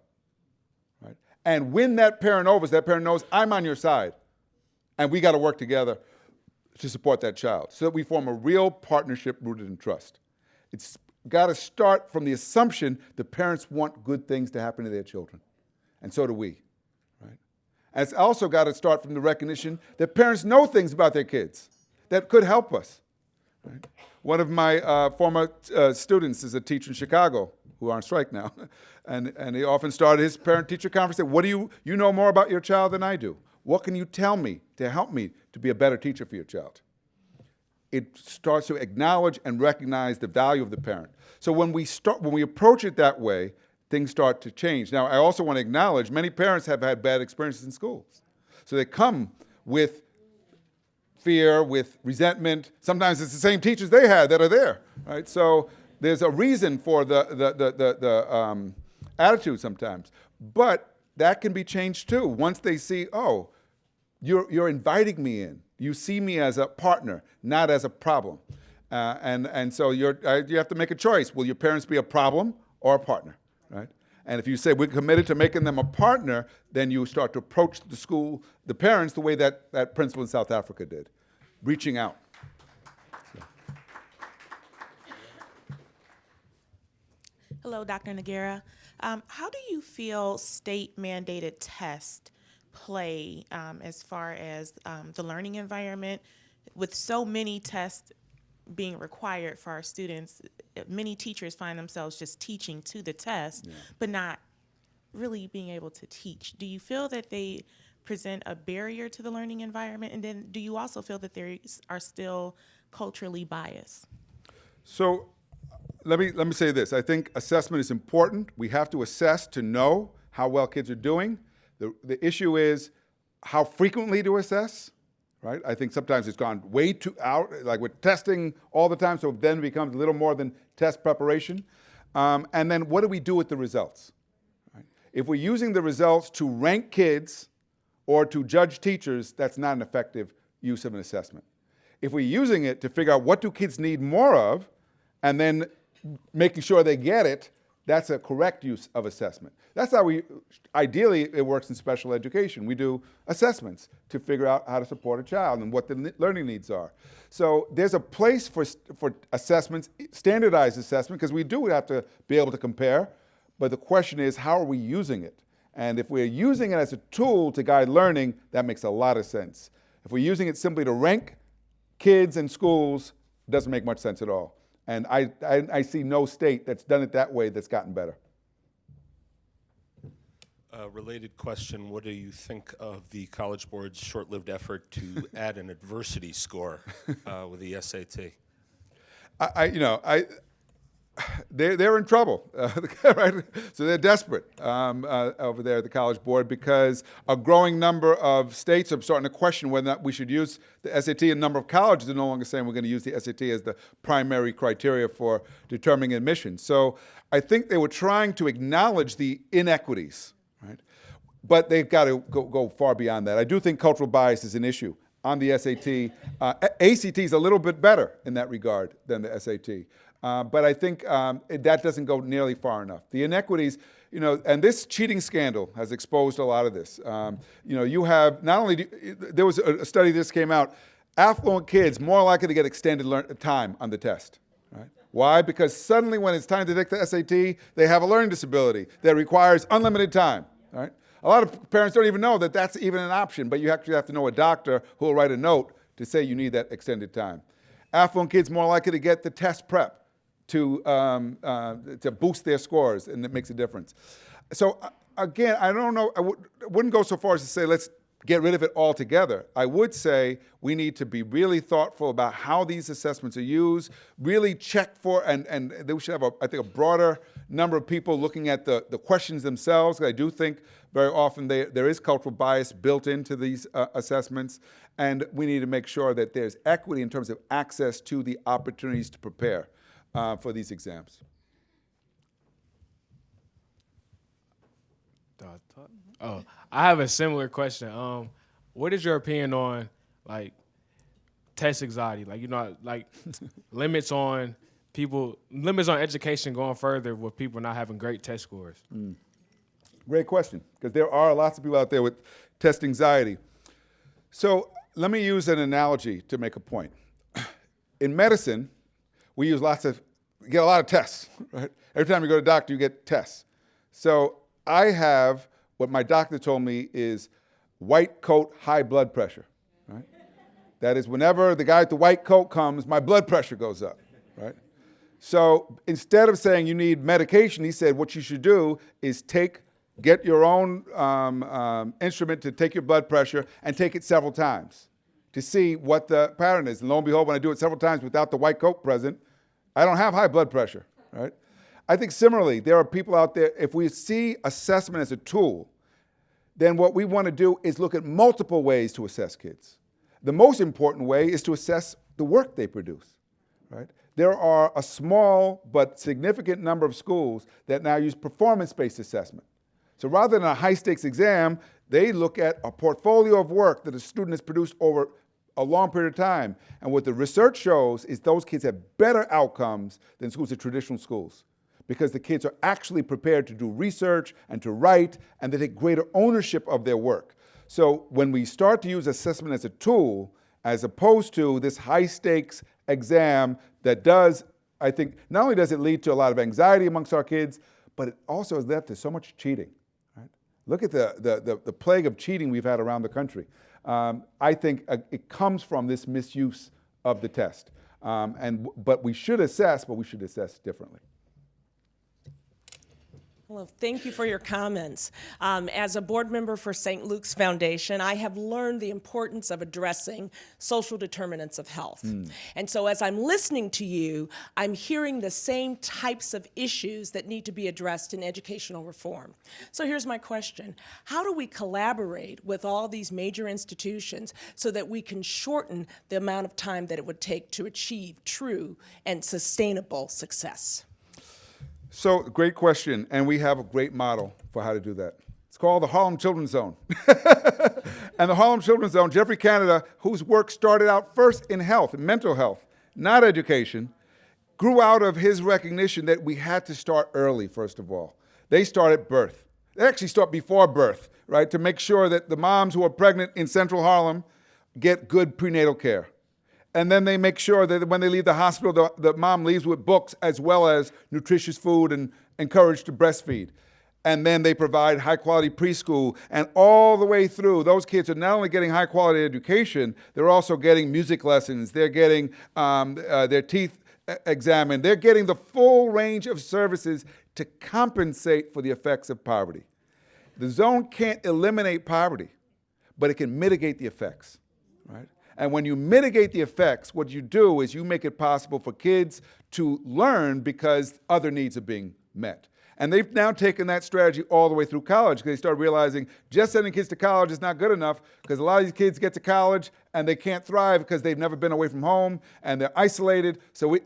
C: Right? And win that parent over so that parent knows I'm on your side, and we got to work together to support that child so that we form a real partnership rooted in trust. It's got to start from the assumption that parents want good things to happen to their children, and so do we. Right? And it's also got to start from the recognition that parents know things about their kids that could help us. Right? One of my former students is a teacher in Chicago, who are on strike now, and he often started his parent-teacher conference saying, what do you know more about your child than I do? What can you tell me to help me to be a better teacher for your child? It starts to acknowledge and recognize the value of the parent. So when we approach it that way, things start to change. Now, I also want to acknowledge many parents have had bad experiences in schools. So they come with fear, with resentment. Sometimes it's the same teachers they had that are there, right? So there's a reason for the attitude sometimes. But that can be changed too. Once they see, oh, you're inviting me in. You see me as a partner, not as a problem. And so you have to make a choice. Will your parents be a problem or a partner, right? And if you say we're committed to making them a partner, then you start to approach the school, the parents, the way that principal in South Africa did, reaching out.
J: Hello, Dr. Noguera. How do you feel state-mandated tests play as far as the learning environment? With so many tests being required for our students, many teachers find themselves just teaching to the test, but not really being able to teach. Do you feel that they present a barrier to the learning environment? And then do you also feel that they are still culturally biased?
C: So let me say this. I think assessment is important. We have to assess to know how well kids are doing. The issue is how frequently to assess, right? I think sometimes it's gone way too out, like we're testing all the time, so then it becomes a little more than test preparation. And then what do we do with the results? Right? If we're using the results to rank kids or to judge teachers, that's not an effective use of an assessment. If we're using it to figure out what do kids need more of, and then making sure they get it, that's a correct use of assessment. That's how ideally it works in special education. We do assessments to figure out how to support a child and what the learning needs are. So there's a place for assessments, standardized assessment, because we do have to be able to compare, but the question is, how are we using it? And if we're using it as a tool to guide learning, that makes a lot of sense. If we're using it simply to rank kids and schools, it doesn't make much sense at all. And I see no state that's done it that way that's gotten better.
K: Related question, what do you think of the College Board's short-lived effort to add an adversity score with the SAT?
C: They're in trouble, right? So they're desperate over there at the College Board, because a growing number of states are starting to question whether or not we should use the SAT. A number of colleges are no longer saying we're going to use the SAT as the primary criteria for determining admission. So I think they were trying to acknowledge the inequities, right? But they've got to go far beyond that. I do think cultural bias is an issue on the SAT. ACT is a little bit better in that regard than the SAT. But I think that doesn't go nearly far enough. The inequities, and this cheating scandal has exposed a lot of this. You have not only, there was a study that just came out, affluent kids more likely to get extended time on the test, right? Why? Because suddenly when it's time to take the SAT, they have a learning disability that requires unlimited time, right? A lot of parents don't even know that that's even an option, but you actually have to know a doctor who will write a note to say you need that extended time. Affluent kids more likely to get the test prep to boost their scores, and it makes a difference. So again, I don't know, I wouldn't go so far as to say let's get rid of it altogether. I would say we need to be really thoughtful about how these assessments are used, really check for, and we should have, I think, a broader number of people looking at the questions themselves. I do think very often there is cultural bias built into these assessments, and we need to make sure that there's equity in terms of access to the opportunities to prepare for these exams.
L: Oh, I have a similar question. What is your opinion on test anxiety? Limits on education going further with people not having great test scores?
C: Great question, because there are lots of people out there with test anxiety. So let me use an analogy to make a point. In medicine, we use get a lot of tests, right? Every time you go to a doctor, you get tests. So I have what my doctor told me is white coat, high blood pressure, right? That is, whenever the guy with the white coat comes, my blood pressure goes up, right? So instead of saying you need medication, he said what you should do is get your own instrument to take your blood pressure and take it several times to see what the pattern is. And lo and behold, when I do it several times without the white coat present, I don't have high blood pressure, right? I think similarly, there are people out there, if we see assessment as a tool, then what we want to do is look at multiple ways to assess kids. The most important way is to assess the work they produce, right? There are a small but significant number of schools that now use performance-based assessment. So rather than a high-stakes exam, they look at a portfolio of work that a student has produced over a long period of time. And what the research shows is those kids have better outcomes than schools at traditional schools, because the kids are actually prepared to do research and to write, and they take greater ownership of their work. So when we start to use assessment as a tool, as opposed to this high-stakes exam that does, I think, not only does it lead to a lot of anxiety amongst our kids, but it also has led to so much cheating. Right? Look at the plague of cheating we've had around the country. I think it comes from this misuse of the test. But we should assess, but we should assess differently.
M: Well, thank you for your comments. As a board member for St. Luke's Foundation, I have learned the importance of addressing social determinants of health. And so as I'm listening to you, I'm hearing the same types of issues that need to be addressed in educational reform. So here's my question. How do we collaborate with all these major institutions so that we can shorten the amount of time that it would take to achieve true and sustainable success?
C: So, great question, and we have a great model for how to do that. It's called the Harlem Children's Zone. And the Harlem Children's Zone, Jeffrey Canada, whose work started out first in health, in mental health, not education, grew out of his recognition that we had to start early, first of all. They start at birth. They actually start before birth, right, to make sure that the moms who are pregnant in Central Harlem get good prenatal care. And then they make sure that when they leave the hospital, the mom leaves with books as well as nutritious food and encouraged to breastfeed. And then they provide high-quality preschool. And all the way through, those kids are not only getting high-quality education, they're also getting music lessons. They're getting their teeth examined. They're getting the full range of services to compensate for the effects of poverty. The zone can't eliminate poverty, but it can mitigate the effects, right? And when you mitigate the effects, what you do is you make it possible for kids to learn because other needs are being met. And they've now taken that strategy all the way through college because they start realizing just sending kids to college is not good enough because a lot of these kids get to college and they can't thrive because they've never been away from home and they're isolated.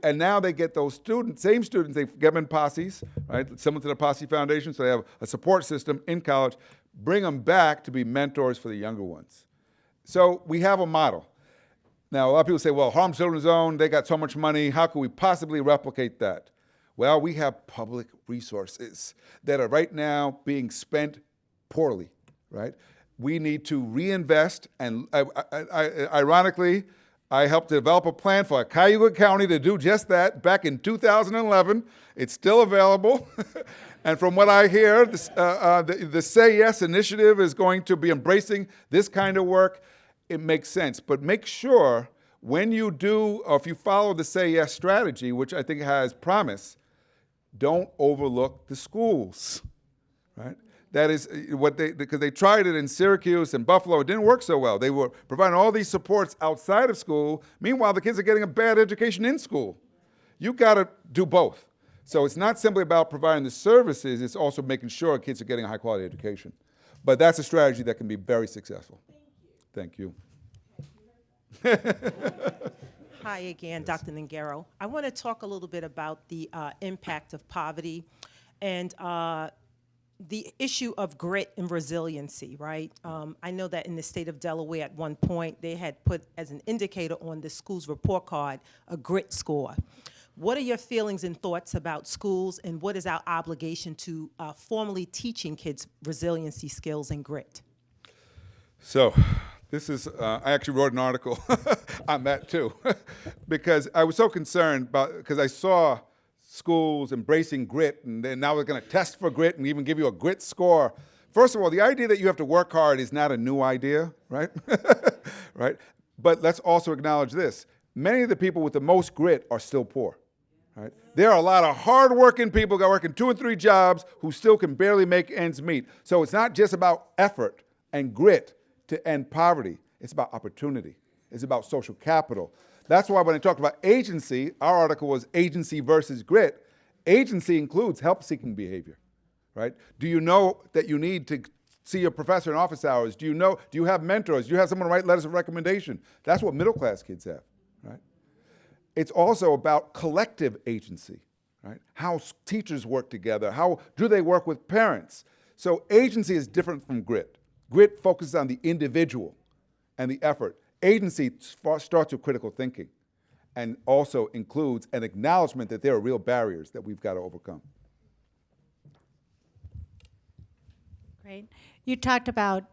C: And now they get those same students, they get them in posses, right? Similar to the Posse Foundation, so they have a support system in college, bring them back to be mentors for the younger ones. So we have a model. Now, a lot of people say, well, Harlem Children's Zone, they got so much money, how can we possibly replicate that? Well, we have public resources that are right now being spent poorly, right? We need to reinvest, and ironically, I helped develop a plan for Cayuga County to do just that back in 2011. It's still available. And from what I hear, the Say Yes initiative is going to be embracing this kind of work. It makes sense, but make sure when you do, or if you follow the Say Yes strategy, which I think has promise, don't overlook the schools, right? That is what because they tried it in Syracuse and Buffalo, it didn't work so well. They were providing all these supports outside of school. Meanwhile, the kids are getting a bad education in school. You gotta do both. So it's not simply about providing the services, it's also making sure kids are getting a high quality education. But that's a strategy that can be very successful. Thank you.
N: Hi again, Dr. Noguera. I want to talk a little bit about the impact of poverty and the issue of grit and resiliency, right? I know that in the state of Delaware at one point, they had put as an indicator on the school's report card a grit score. What are your feelings and thoughts about schools, and what is our obligation to formally teaching kids resiliency skills and grit?
C: So, this is, I actually wrote an article on that too, because I was so concerned because I saw schools embracing grit, and then now we're going to test for grit and even give you a grit score. First of all, the idea that you have to work hard is not a new idea, right? Right? But let's also acknowledge this. Many of the people with the most grit are still poor, right? There are a lot of hard-working people who are working 2 and 3 jobs who still can barely make ends meet. So it's not just about effort and grit to end poverty. It's about opportunity. It's about social capital. That's why when I talked about agency, our article was agency versus grit. Agency includes help-seeking behavior, right? Do you know that you need to see your professor in office hours? Do you have mentors? Do you have someone write letters of recommendation? That's what middle-class kids have, right? It's also about collective agency, right? How teachers work together. How do they work with parents? So agency is different from grit. Grit focuses on the individual and the effort. Agency starts with critical thinking and also includes an acknowledgement that there are real barriers that we've got to overcome.
O: Great. You talked about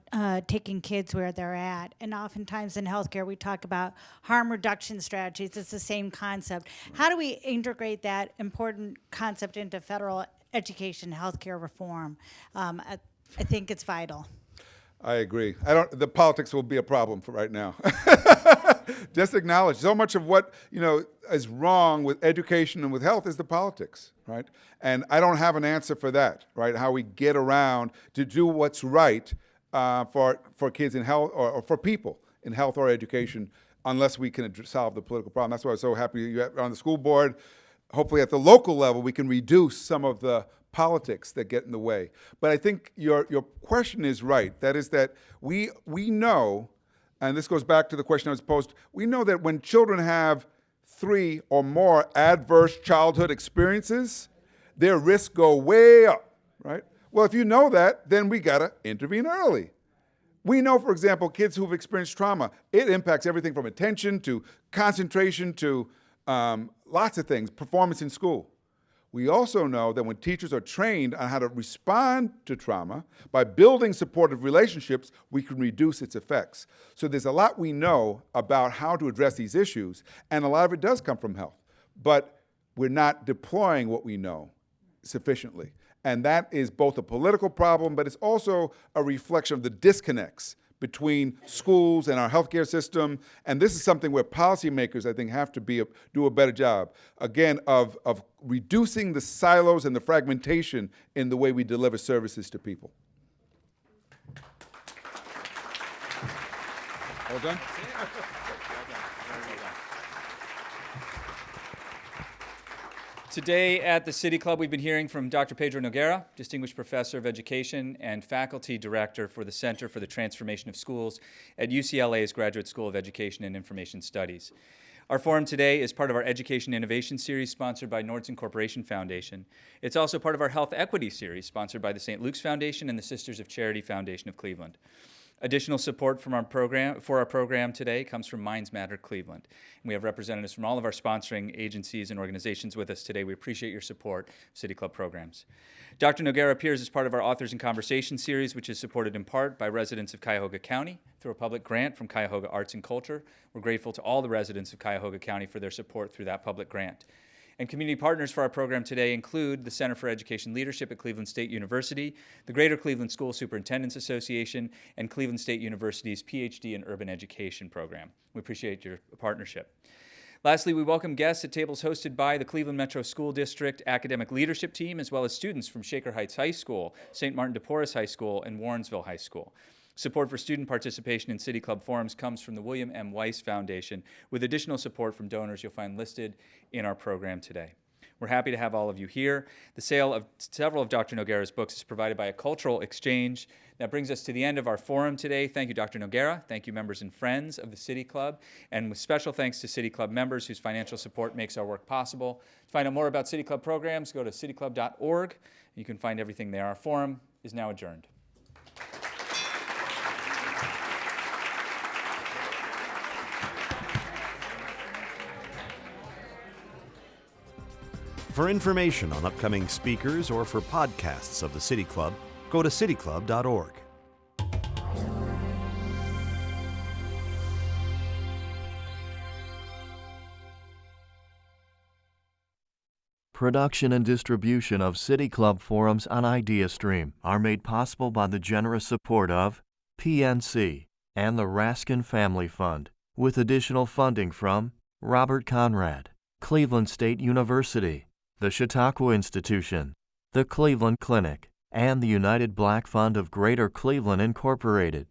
O: taking kids where they're at, and oftentimes in healthcare we talk about harm reduction strategies. It's the same concept. How do we integrate that important concept into federal education healthcare reform? I think it's vital.
C: I agree. The politics will be a problem for right now. Just acknowledge so much of what is wrong with education and with health is the politics, right? And I don't have an answer for that, right? How we get around to do what's right for kids in health or for people in health or education, unless we can solve the political problem. That's why I'm so happy you're on the school board. Hopefully, at the local level, we can reduce some of the politics that get in the way. But I think your question is right. That is that we know, and this goes back to the question I was posed, we know that when children have 3 or more adverse childhood experiences, their risks go way up, right? Well, if you know that, then we gotta intervene early. We know, for example, kids who've experienced trauma, it impacts everything from attention to concentration to lots of things, performance in school. We also know that when teachers are trained on how to respond to trauma, by building supportive relationships, we can reduce its effects. So there's a lot we know about how to address these issues, and a lot of it does come from health. But we're not deploying what we know sufficiently. And that is both a political problem, but it's also a reflection of the disconnects between schools and our healthcare system. And this is something where policymakers, I think, have to do a better job, again, of reducing the silos and the fragmentation in the way we deliver services to people. All done?
D: Today at the City Club, we've been hearing from Dr. Pedro Noguera, Distinguished Professor of Education and Faculty Director for the Center for the Transformation of Schools at UCLA's Graduate School of Education and Information Studies. Our forum today is part of our Education Innovation Series sponsored by Nordson Corporation Foundation. It's also part of our Health Equity Series sponsored by the St. Luke's Foundation and the Sisters of Charity Foundation of Cleveland. Additional support from our program today comes from Minds Matter Cleveland. And we have representatives from all of our sponsoring agencies and organizations with us today. We appreciate your support of City Club programs. Dr. Noguera appears as part of our Authors in Conversation series, which is supported in part by residents of Cuyahoga County through a public grant from Cuyahoga Arts and Culture. We're grateful to all the residents of Cuyahoga County for their support through that public grant. And community partners for our program today include the Center for Education Leadership at Cleveland State University, the Greater Cleveland School Superintendents Association, and Cleveland State University's Ph.D. in Urban Education program. We appreciate your partnership. Lastly, we welcome guests at tables hosted by the Cleveland Metro School District Academic Leadership Team, as well as students from Shaker Heights High School, St. Martin de Porres High School, and Warrensville High School. Support for student participation in City Club forums comes from the William M. Weiss Foundation, with additional support from donors you'll find listed in our program today. We're happy to have all of you here. The sale of several of Dr. Noguera's books is provided by a cultural exchange. That brings us to the end of our forum today. Thank you, Dr. Noguera. Thank you, members and friends of the City Club. And with special thanks to City Club members whose financial support makes our work possible. To find out more about City Club programs, go to cityclub.org. You can find everything there. Our forum is now adjourned.
P: For information on upcoming speakers or for podcasts of the City Club, go to cityclub.org.
A: Production and distribution of City Club forums on IdeaStream are made possible by the generous support of PNC and the Raskin Family Fund, with additional funding from Robert Conrad, Cleveland State University, the Chautauqua Institution, the Cleveland Clinic, and the United Black Fund of Greater Cleveland Incorporated.